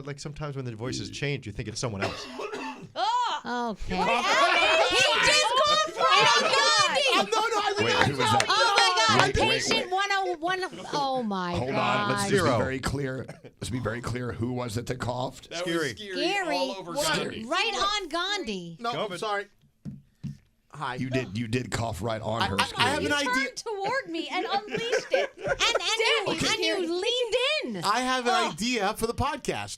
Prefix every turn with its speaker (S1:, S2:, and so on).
S1: like sometimes when the voices change, you think it's someone else.
S2: Okay.
S3: He just coughed right on Gandhi.
S4: No, I think I
S5: who was that?
S2: Oh my God!
S5: Wait.
S2: Patient 101. Oh my God!
S5: Hold on. Let's just be
S1: Zero.
S5: very clear. Let's be very clear. Who was it that coughed?
S4: That
S1: Skeery.
S4: was Skeery all over Gandhi.
S2: Right on Gandhi.
S4: No,
S1: COVID.
S4: I'm sorry. Hi.
S5: You did cough right on her.
S4: I have
S3: You
S4: an idea.
S3: turned toward me and unleashed it.
S2: And you leaned in.
S4: I have an idea for the podcast.